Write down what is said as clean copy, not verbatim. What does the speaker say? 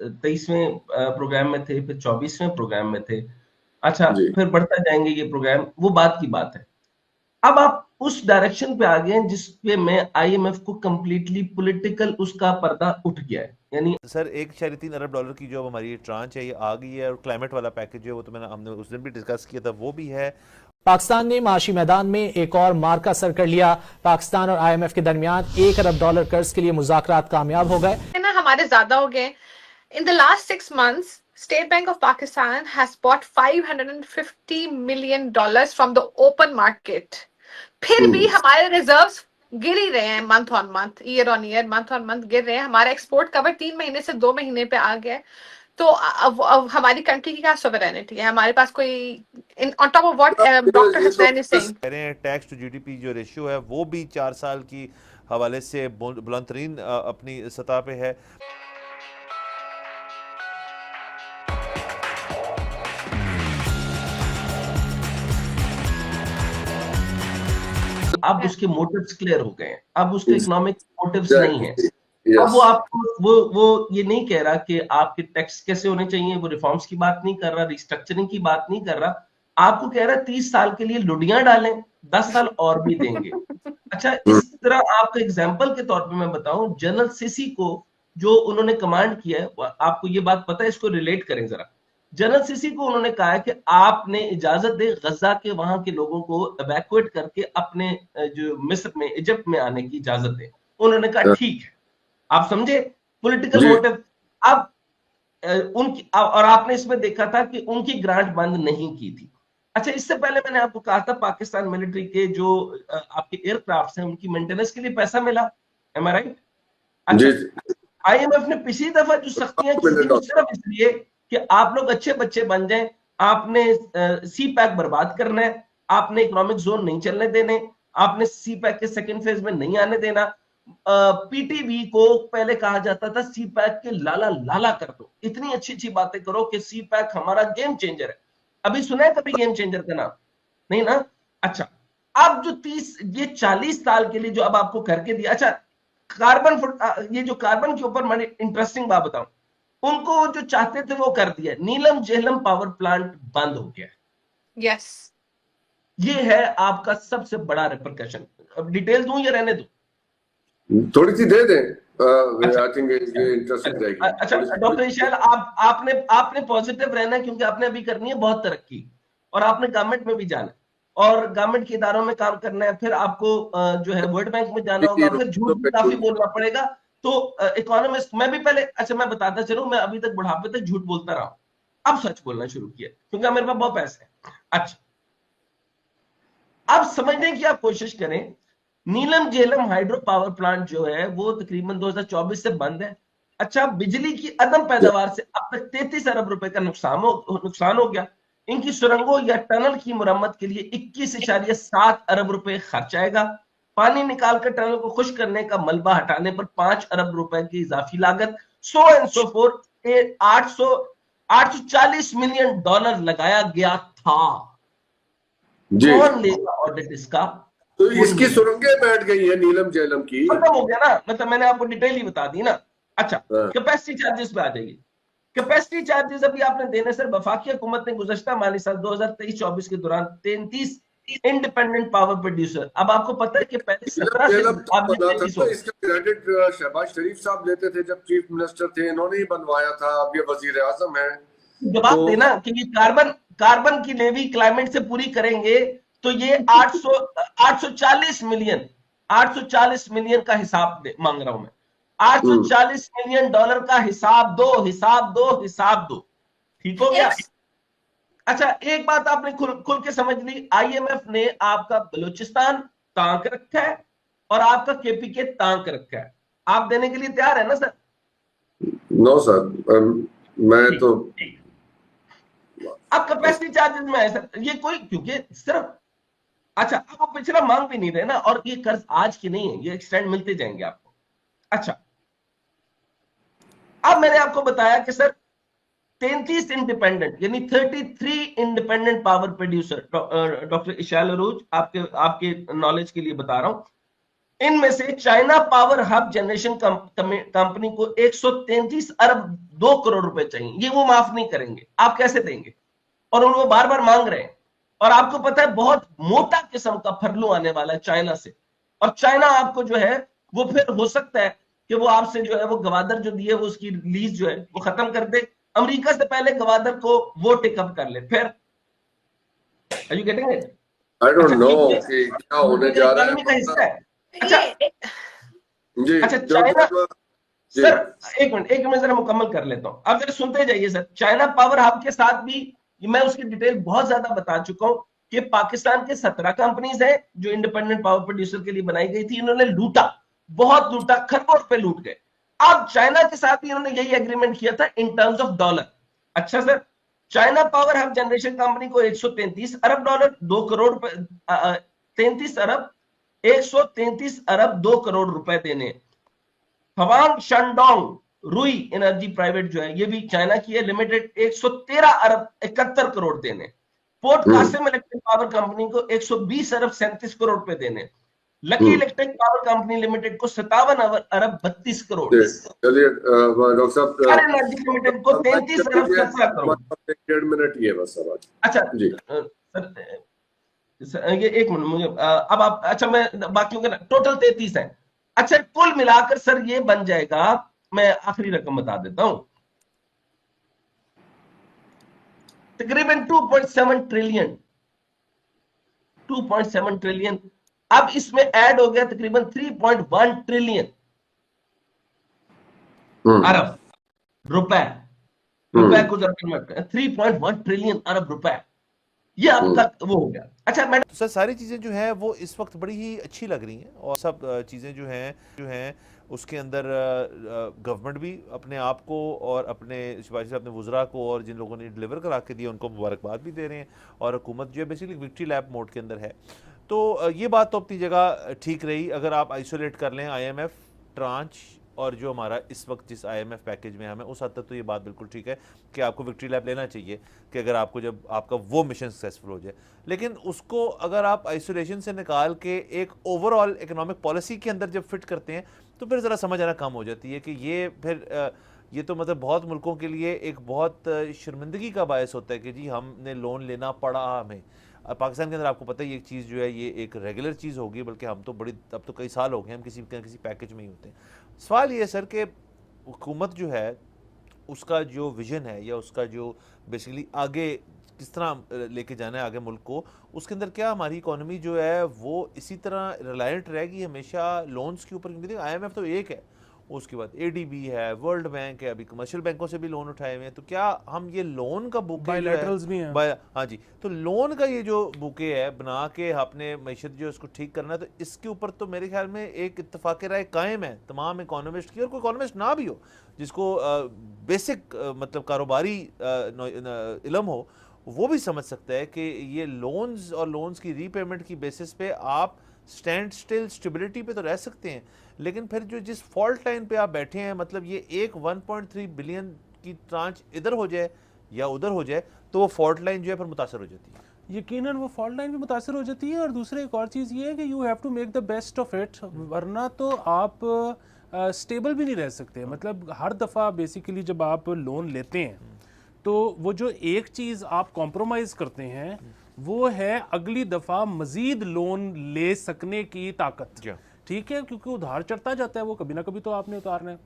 23वें programme में थे, फिर 24वें प्रोग्राम में थे। अच्छा, जी फिर बढ़ता जाएंगे ये प्रोग्राम, वो बात की बात है। अब आप उस डायरेक्शन पे आ गए हैं जिसपे मैं आईएमएफ को कंप्लीटली पॉलिटिकल उसका पर्दा उठ गया है, यानी सर 1.3 अरब डॉलर की जो हमारी ट्रांच है ये आ गई है, और क्लाइमेट वाला पैकेज है वो तो हमने उस दिन भी डिस्कस किया था, वो भी है। पाकिस्तान ने माशी मैदान में एक और मार्का सर कर लिया। पाकिस्तान और आईएमएफ के दरमियान $1 अरब कर्ज के लिए मुज़ाकरात कामयाब हो गए ना, हमारे ज्यादा हो गए। In the last 6 months, State Bank of Pakistan has bought $550 million from the open market. फिर भी हमारे रिजर्व्स गिर ही रहे हैं, month on month, year on year, month on month गिर रहे हैं। हमारा एक्सपोर्ट कवर 3 महीने से 2 महीने पे आ गया है। तो अब हमारी कंट्री की क्या सोवरेनिटी है? हमारे पास कोई on top of what doctor Hasnain is saying, कह रहे हैं टैक्स टू जीडीपी जो रेशियो है वो भी 4 साल की हवाले से बुलंद तरीन अपनी सतह पे है। अब उसके मोटिव्स क्लियर हो गए हैं, अब उसके इकोनॉमिक मोटिव्स नहीं है। Yes. अब वो आपको वो ये नहीं कह रहा कि आपके टैक्स कैसे होने चाहिए, वो रिफॉर्म्स की बात नहीं कर रहा, रिस्ट्रक्चरिंग की बात नहीं कर रहा, आपको कह रहा है 30 साल के लिए लुडियां डालें, 10 साल और भी देंगे। अच्छा, इस तरह आपका एग्जाम्पल के तौर पे मैं बताऊं, जनरल सीसी को जो उन्होंने कमांड किया है, आपको ये बात पता है, इसको रिलेट करें जरा। जनरल सीसी को उन्होंने कहा है कि आपने इजाजत दे गजा के वहां के लोगों को इवैक्यूएट करके अपने जो मिस्र में, इजिप्ट में आने की इजाजत दे। उन्होंने कहा ठीक है। आप समझे पॉलिटिकल मोटिव। अब उनकी, और आपने इसमें देखा था कि उनकी ग्रांट बंद नहीं की थी। अच्छा, इससे पहले मैंने आपको कहा था पाकिस्तान मिलिट्री के जो आपके एयरक्राफ्ट हैं उनकी मेंटेनेंस के लिए पैसा मिला, एम आई राइट? अच्छा, आईएमएफ ने पिछली दफा जो सख्तियां की थी वो सिर्फ इसलिए कि आप लोग अच्छे बच्चे बन जाएं, आपने सी पैक बर्बाद करना है, आपने इकोनॉमिक जोन नहीं चलने देने, आपने सी पैक के सेकंड फेज में नहीं आने देना। पीटीबी को पहले कहा जाता था सी पैक के लाला लाला कर दो, इतनी अच्छी अच्छी बातें करो कि सी पैक हमारा गेम चेंजर है। अभी सुना है कभी गेम चेंजर का नाम? नहीं ना। अच्छा, अब जो 40 साल के लिए जो अब आपको करके दिया। अच्छा, कार्बन, ये जो कार्बन के ऊपर मैंने इंटरेस्टिंग बात बताऊं, उनको जो चाहते थे वो कर दिया, नीलम झेलम पावर प्लांट बंद हो गया। यस, ये है आपका सबसे बड़ा रिपरकशन। अब डिटेल दूं या रहने दूं? थोड़ी सी दे दें। अच्छा, आई थिंक ये इंटरेस्टिंग रहेगी। अच्छा डॉक्टर इशाल, आपने पॉजिटिव रहना है क्योंकि आपने अभी करनी है बहुत तरक्की, और आपने गवर्नमेंट में भी जाना और गवर्नमेंट के इदारों में काम करना है, फिर आपको जो है वर्ल्ड बैंक में जाना होगा, फिर झूठ भी काफी बोलना पड़ेगा। तो इकोनॉमिस्ट, मैं भी पहले, अच्छा मैं बताता चलूं, मैं अभी तक बुढ़ापे तक झूठ बोलता रहा, अब सच बोलना शुरू किया क्योंकि मेरे पास बहुत पैसे हैं। अच्छा, अब समझने की आप कोशिश करें, नीलम झेलम हाइड्रो पावर प्लांट जो है वो तकरीबन 2024 से बंद है। अच्छा, बिजली की अदम पैदावार से अब तक 33 अरब रुपए का नुकसान हो गया। इनकी सुरंगों या टनल की मुरम्मत के लिए 21.7 अरब रुपए खर्च आएगा। पानी निकालकर टनल को खुश करने का मलबा हटाने पर 5 अरब रुपए की इजाफी लागत, so and so fourth. 840 million dollar लगाया गया था। कौन लेगा ऑडिट इसका? तो इसकी सुरंगें बैठ गई है नीलम झेलम की, खत्म हो गया ना, मतलब मैंने आपको डिटेल ही बता दी ना। अच्छा, कैपेसिटी चार्जेस पे आ जाइए। कैपेसिटी चार्जेस अभी आपने देने सर, वफाकी हुकूमत ने गुज़श्ता माली साल 2023-24 के दौरान 33 इंडिपेंडेंट पावर प्रोड्यूसर, अब आपको पता है कि पहले 17 से इसका क्रेडिट शहबाज शरीफ साहब लेते थे जब चीफ मिनिस्टर थे, इन्होंने ही बनवाया था, अब ये वजीर आजम है। जवाब देना कि ये कार्बन की लेवी क्लाइमेट से पूरी करेंगे तो ये 840 मिलियन का हिसाब मांग रहा हूं मैं। 840 मिलियन डॉलर का हिसाब दो। ठीक हो गया? अच्छा, एक बात आपने खुल के समझ ली, आईएमएफ ने आपका बलूचिस्तान तांक रखा है और आपका केपीके तांक रखा है। आप देने के लिए तैयार है ना सर? नो सर, मैं तो अब कैपेसिटी चार्जेस में है सर, ये कोई क्योंकि सिर्फ, अच्छा अब वो पिछड़ा मांग भी नहीं रहे ना, और ये कर्ज आज की नहीं है, ये एक्सटेंड मिलते जाएंगे आपको। अच्छा, अब मैंने आपको बताया कि सर 33 इंडिपेंडेंट यानी 33 independent power producer, doctor Ishal Arooj, आपके नॉलेज के लिए बता रहा हूं, इनमें से China power hub generation company को 133 अरब 2 करोड़ रुपए चाहिए, ये वो माफ नहीं करेंगे, आप कैसे देंगे? और उनको बार बार मांग रहे हैं, और आपको पता है बहुत मोटा किस्म का फरलू आने वाला है चाइना से, और चाइना आपको जो है वो फिर हो सकता है कि वो आपसे जो है वो गवादर जो दिए वो उसकी लीज जो है वो खत्म कर दे, अमेरिका से पहले गवादर को वो टेकअप कर ले फिर। Are you getting it? I don't know ये कि क्या होने जा रहा इकोनॉमी का हिस्सा है। है। अच्छा जी अच्छा, जो चाइना जी सर एक मिनट जरा मुकम्मल कर लेता हूं, अब जरा सुनते जाइए सर। चाइना पावर हब के साथ भी मैं उसकी डिटेल बहुत ज्यादा बता चुका हूं कि पाकिस्तान के 17 कंपनीज हैं जो इंडिपेंडेंट पावर प्रोड्यूसर के लिए बनाई गई थी, इन्होंने लूटा, बहुत लूटा, खरबों रुपए लूट गए। अब चाइना के साथ भी इन्होंने यही एग्रीमेंट किया था इन टर्म्स ऑफ डॉलर। अच्छा sir, China power hub generation company को 133 अरब डॉलर 2 करोड़ 33 अरब 133 अरब 2 करोड़ रुपए देने। हवांग शंडोंग रुई एनर्जी प्राइवेट जो है ये भी चाइना की है लिमिटेड, 113 अरब 71 करोड़ देने। Port Qasim electric power company को 120 अरब 37 करोड़ रुपए देने। Lucky electric power company limited को 57 अरब 32 करोड़। चलिए डॉक्टर साहब एनर्जी लिमिटेड को 33 अरब 17 करोड़। 1.5 मिनट ही है बस सवाल। अच्छा जी सर ये एक मिनट मुझे अब आप, अच्छा मैं बाकियों के टोटल 33 है। अच्छा कुल मिलाकर सर ये बन जाएगा, मैं आखिरी रकम बता देता हूं, तकरीबन 2.7 ट्रिलियन 2.7 ट्रिलियन। अब इसमें ऐड हो गया तकरीबन 3.1 ट्रिलियन अरब रुपए को जब कन्वर्ट करें 3.1 ट्रिलियन अरब रुपए, ये अब तक वो हो गया। अच्छा मैडम, तो सर सारी चीज़ें जो है वो इस वक्त बड़ी ही अच्छी लग रही हैं, और सब चीज़ें जो हैं उसके अंदर गवर्नमेंट भी अपने आप को और अपने शिवाजी साहब अपने वुज़रा को और जिन लोगों ने डिलीवर करा के दिया उनको मुबारकबाद भी दे रहे हैं, और हुकूमत जो है बेसिकली विक्ट्री लैप मोड के अंदर है। तो ये बात तो अपनी जगह ठीक रही। अगर आप आइसोलेट कर लें IMF ट्रांच और जो हमारा इस वक्त जिस IMF पैकेज में हमें, उस हद तक तो ये बात बिल्कुल ठीक है कि आपको विक्ट्री लैप लेना चाहिए कि अगर आपको जब आपका वो मिशन सक्सेसफुल हो जाए। लेकिन उसको अगर आप आइसोलेशन से निकाल के एक ओवरऑल इकोनॉमिक पॉलिसी के अंदर जब फिट करते हैं तो फिर ज़रा समझ आना कम हो जाती है कि ये फिर ये तो मतलब बहुत मुल्कों के लिए एक बहुत शर्मिंदगी का बायस होता है कि जी हमने लोन लेना पड़ा हमें। पाकिस्तान के अंदर आपको पता है ये एक चीज़ जो है ये एक रेगुलर चीज़ होगी, बल्कि हम तो बड़ी अब तो कई साल हो गए हम किसी पैकेज में ही होते हैं। सवाल ये है सर कि हुकूमत जो है उसका जो विजन है या उसका जो बेसिकली आगे किस तरह लेके जाना है आगे मुल्क को, उसके अंदर क्या हमारी इकोनॉमी जो है वो इसी तरह रिलायंट रहेगी हमेशा लोन्स के ऊपर? क्योंकि IMF तो एक है, उसके बाद ADB है, वर्ल्ड बैंक है, अभी कमर्शियल बैंकों से भी लोन उठाए हुए हैं। तो क्या हम ये लोन का बुके बायलैटरल्स भी हैं, हाँ जी, तो लोन का ये जो बुके है बना के अपने मैशत जो इसको ठीक करना है, तो इसके ऊपर तो मेरे ख्याल में एक इत्तफाक राय कायम है तमाम इकोनॉमिस्ट की, और कोई इकोनॉमिस्ट ना भी हो जिसको बेसिक मतलब कारोबारी इल्म हो, वो भी समझ सकता है कि ये लोन्स और लोन्स की रीपेमेंट की बेसिस पे आप स्टैंड स्टिल स्टेबिलिटी पे तो रह सकते हैं, लेकिन फिर जो जिस फॉल्ट लाइन पे आप बैठे हैं, मतलब ये एक 1.3 बिलियन की ट्रांच इधर हो जाए या उधर हो जाए तो वो फॉल्ट लाइन जो है फिर मुतासर हो जाती है। यकीनन वो फॉल्ट लाइन भी मुतासर हो जाती है। और दूसरी एक और चीज़ ये है कि you have to make the best of it, वरना तो आप स्टेबल भी नहीं रह सकते। मतलब हर दफ़ा बेसिकली जब आप लोन लेते हैं तो वो जो एक चीज़ आप कॉम्प्रोमाइज़ करते हैं वो है अगली दफ़ा मज़ीद लोन ले सकने की ताकत। ठीक है, क्योंकि उधार चढ़ता जाता है, वो कभी ना कभी तो आपने उतारना है।